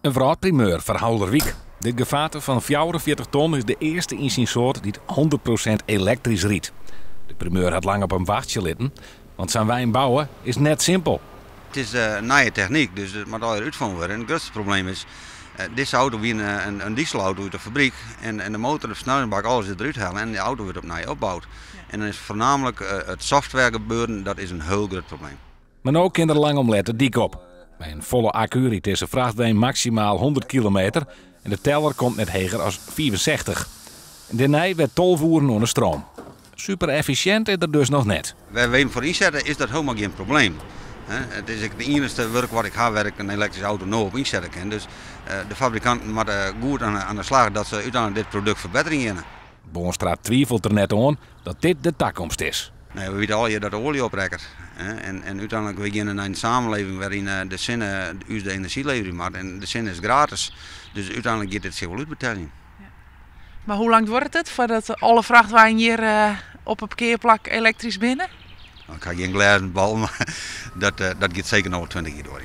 Een verhaal primeur voor Houderwijk. Dit gevaarte van 44 ton is de eerste in zijn soort die 100% elektrisch riet. De primeur had lang op een wachtje litten, want zijn wijn bouwen is net simpel. Het is nieuwe techniek, dus het moet al uitgevonden worden. En het grootste probleem is, deze auto weer een dieselauto uit de fabriek en de motor, de versnellingsbak, alles is eruit halen en de auto wordt opnieuw opgebouwd. En dan is voornamelijk het software gebeuren, dat is een heel groot probleem. Maar ook in de Langomletter dik op. Bij een volle accu riet deze vrachtwagen maximaal 100 kilometer en de teller komt net hoger als 64. Daarna werd tolvoeren onder stroom. Super efficiënt is er dus nog net. Wij weten voor inzetten is dat helemaal geen probleem. Het is de enige werk wat ik ga werken een elektrische auto nou op inzetten kan. Dus de fabrikanten moeten goed aan de slag dat ze uiteindelijk dit product verbeteren. Boonstra twijfelt er net aan dat dit de toekomst is. Nee, we weten al dat de olie oprekkert. En uiteindelijk we gaan naar een samenleving waarin de zinnen de energielevering maakt. En de zin is gratis. Dus uiteindelijk gaat dit zich wel uitbetalen. Ja. Maar hoe lang wordt het voordat alle vrachtwagen hier op een parkeerplek elektrisch binnen? Ik ga geen glazen bal, maar dat gaat zeker nog 20 jaar door.